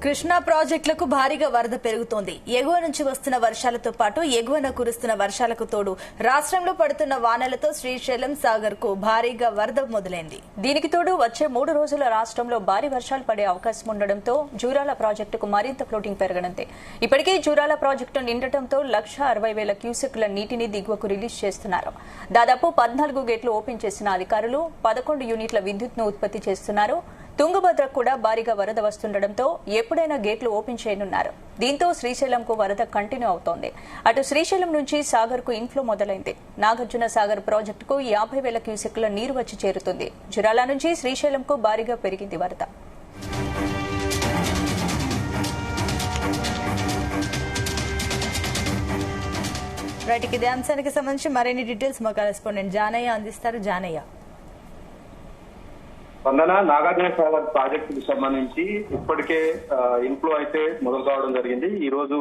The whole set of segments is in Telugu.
కృష్ణా ప్రాజెక్టులకు భారీగా వరద పెరుగుతోంది. ఎగువ నుంచి వస్తున్న వర్షాలతో పాటు ఎగువన కురుస్తున్న వర్షాలకు తోడు రాష్ట్రంలో పడుతున్న వానలతో శ్రీశైలం సాగర్ కు భారీగా వరద మొదలైంది. దీనికి తోడు వచ్చే 3 రోజుల రాష్ట్రంలో భారీ వర్షాలు పడే అవకాశం ఉండడంతో జూరాల ప్రాజెక్టుకు మరింత ఫ్లోటింగ్ పెరగనుంది. ఇప్పటికే జూరాల ప్రాజెక్టు నిండటంతో 1,60,000 క్యూసెక్ల నీటిని దిగువకు రిలీజ్ చేస్తున్నారు. దాదాపు 14 గేట్లు ఓపెన్ చేసిన అధికారులు 11 యూనిట్ల విద్యుత్ను ఉత్పత్తి చేస్తున్నారు. తుంగభద్ర కూడా భారీగా వరద వస్తుండటంతో ఎప్పుడైనా గేట్లు ఓపెన్ చేయనున్నారు. దీంతో శ్రీశైలంకు వరద కంటిన్యూ అవుతోంది. అటు శ్రీశైలం నుంచి సాగర్ కు ఇన్ఫ్లో మొదలైంది. నాగార్జున సాగర్ ప్రాజెక్టుకు 50,000 క్యూసెక్ల నీరు వచ్చి చేరుతుంది. జురాల నుంచి శ్రీశైలంకు భారీగా పెరిగింది వరద. రైట్, ఇదే అంశానికి సంబంధించి మరిన్ని డీటెయిల్స్ మా కరెస్పాండెంట్ జానయ్య అందిస్తారు. జానయ్య, వందన నాగార్జున సాగర్ ప్రాజెక్టుకు సంబంధించి ఇప్పటికే ఇన్ఫ్లో అయితే మొదలు కావడం జరిగింది. ఈ రోజు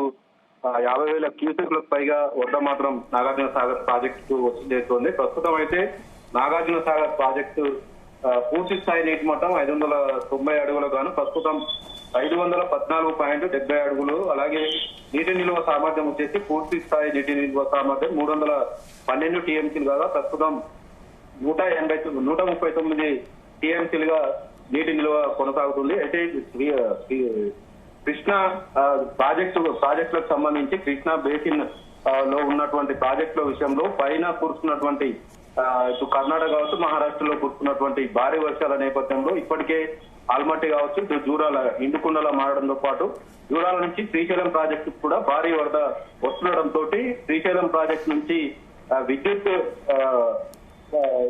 50,000 క్యూసెక్లకు పైగా వరద మాత్రం నాగార్జున సాగర్ ప్రాజెక్టుకు వచ్చి చేస్తోంది. ప్రస్తుతం అయితే నాగార్జున సాగర్ ప్రాజెక్టు పూర్తి స్థాయి నీటి మట్టం 590 అడుగులు గాను ప్రస్తుతం 514.70 అడుగులు. అలాగే నీటి నిల్వ సామర్థ్యం వచ్చేసి పూర్తి స్థాయి నీటి నిల్వ సామర్థ్యం 312 టీఎంసీలు కాగా ప్రస్తుతం 139 టీఎంసీలుగా నీటి నిల్వ కొనసాగుతుంది. అయితే కృష్ణా ప్రాజెక్టులకు సంబంధించి కృష్ణా బేసిన్ లో ఉన్నటువంటి ప్రాజెక్టుల విషయంలో పైన కురుస్తున్నటువంటి ఇటు కర్ణాటక కావచ్చు, మహారాష్ట్రలో కురుస్తున్నటువంటి భారీ వర్షాల నేపథ్యంలో ఇప్పటికే ఆల్మట్టి కావచ్చు, ఇటు జూరాల ఇండుకుండలా మారడంతో పాటు జూరాల నుంచి శ్రీశైలం ప్రాజెక్టు కూడా భారీ వరద వస్తుండటంతో శ్రీశైలం ప్రాజెక్టు నుంచి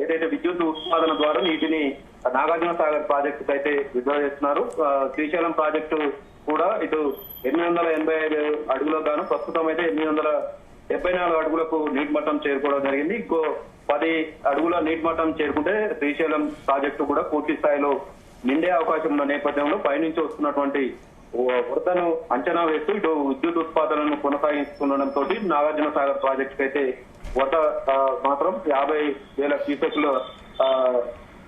ఏదైతే విద్యుత్ ఉత్పాదన ద్వారా నీటిని నాగార్జున సాగర్ ప్రాజెక్టుకు అయితే విడుదల చేస్తున్నారు. శ్రీశైలం ప్రాజెక్టు కూడా ఇటు 885 అడుగులకు గాను ప్రస్తుతం అయితే 874 అడుగులకు నీటి మట్టం చేరుకోవడం జరిగింది. ఇంకో 10 అడుగుల నీటి మట్టం చేరుకుంటే శ్రీశైలం ప్రాజెక్టు కూడా పూర్తి స్థాయిలో నిండే అవకాశం ఉన్న నేపథ్యంలో పైనుంచి వస్తున్నటువంటి వరదను అంచనా వేస్తూ ఇటు విద్యుత్ ఉత్పాదనను కొనసాగిస్తుండటంతో నాగార్జున సాగర్ ప్రాజెక్టుకు అయితే వరద మాత్రం 50,000 క్యూసెక్ల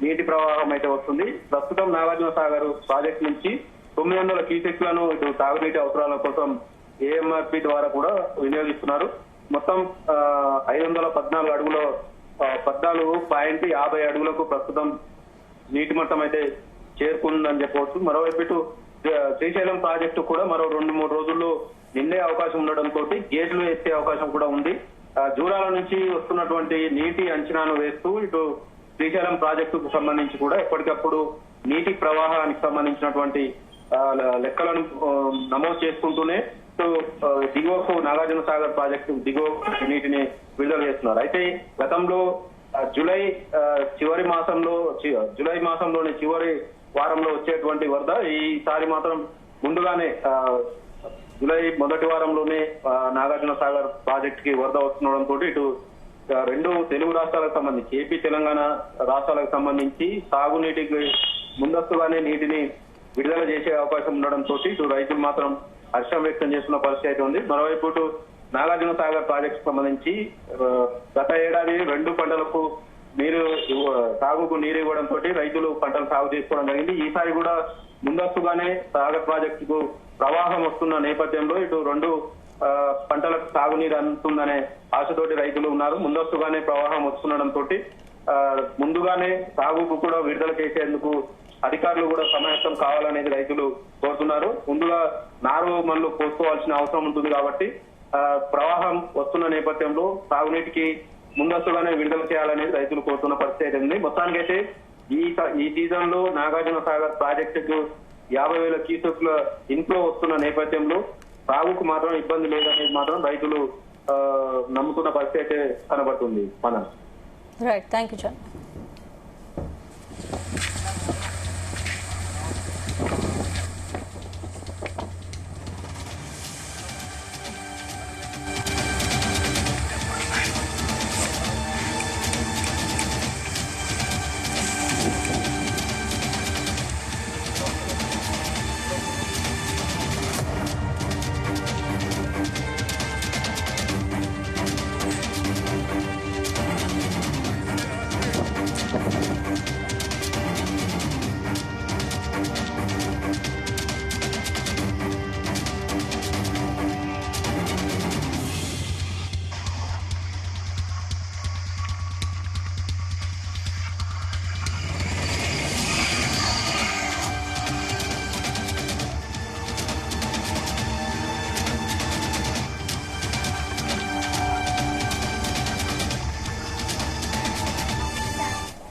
నీటి ప్రవాహం అయితే వస్తుంది. ప్రస్తుతం నాగార్జున సాగర్ ప్రాజెక్టు నుంచి 900 క్యూసెక్లను ఇటు తాగునీటి అవసరాల కోసం ఏఎంఆర్పి ద్వారా కూడా వినియోగిస్తున్నారు. మొత్తం 514 అడుగుల 14.50 అడుగులకు ప్రస్తుతం నీటి మట్టం అయితే చేరుకుందని చెప్పవచ్చు. మరోవైపు ఇటు శ్రీశైలం ప్రాజెక్టు కూడా మరో 2-3 రోజుల్లో నిండే అవకాశం ఉండడంతో గేట్లు ఎత్తే అవకాశం కూడా ఉంది. జూరాల నుంచి వస్తున్నటువంటి నీటి అంచనాను వేస్తూ ఇటు శ్రీశైలం ప్రాజెక్టుకు సంబంధించి కూడా ఎప్పటికప్పుడు నీటి ప్రవాహానికి సంబంధించినటువంటి లెక్కలను నమోదు చేసుకుంటూనే దిగువకు నాగార్జున సాగర్ ప్రాజెక్టు దిగువ నీటిని విడుదల చేస్తున్నారు. అయితే గతంలో జూలై మాసంలోని చివరి వారంలో వచ్చేటువంటి వరద ఈసారి మాత్రం ముందుగానే జూలై మొదటి వారంలోనే నాగార్జున సాగర్ ప్రాజెక్ట్ కి వరద వస్తుండడంతో ఇటు 2 తెలుగు రాష్ట్రాలకు సంబంధించి ఏపీ, తెలంగాణ రాష్ట్రాలకు సంబంధించి సాగునీటికి ముందస్తుగానే నీటిని విడుదల చేసే అవకాశం ఉండడంతో ఇటు రైతులు మాత్రం హర్షం వ్యక్తం చేస్తున్న పరిస్థితి అయితే ఉంది. మరోవైపు ఇటు నాగార్జున సాగర్ ప్రాజెక్టు సంబంధించి గత ఏడాది 2 పంటలకు సాగుకు నీరు ఇవ్వడంతో రైతులు పంటలు సాగు చేసుకోవడం జరిగింది. ఈసారి కూడా ముందస్తుగానే సాగర్ ప్రాజెక్టుకు ప్రవాహం వస్తున్న నేపథ్యంలో ఇటు 2 పంటలకు సాగునీరు అందుతుందనే ఆశతోటి రైతులు ఉన్నారు. ముందస్తుగానే ప్రవాహం వస్తుండడంతో ముందుగానే సాగుకు కూడా విడుదల చేసేందుకు అధికారులు కూడా సమాయత్తం కావాలనేది రైతులు కోరుతున్నారు. ముందుగా నారు మళ్ళీ పోసుకోవాల్సిన అవసరం ఉంటుంది కాబట్టి ప్రవాహం వస్తున్న నేపథ్యంలో సాగునీటికి ముందస్తుగానే విడుదల చేయాలనేది రైతులు కోరుతున్న పరిస్థితి ఉంది. మొత్తానికైతే ఈ సీజన్ లో నాగార్జున సాగర్ ప్రాజెక్టుకు 50,000 క్యూసెక్ల ఇన్ఫ్లో వస్తున్న నేపథ్యంలో సాగుకు మాత్రం ఇబ్బంది లేదనేది మాత్రం రైతులు నమ్ముతున్న పరిస్థితి అయితే కనబడుతుంది. Right, thank you.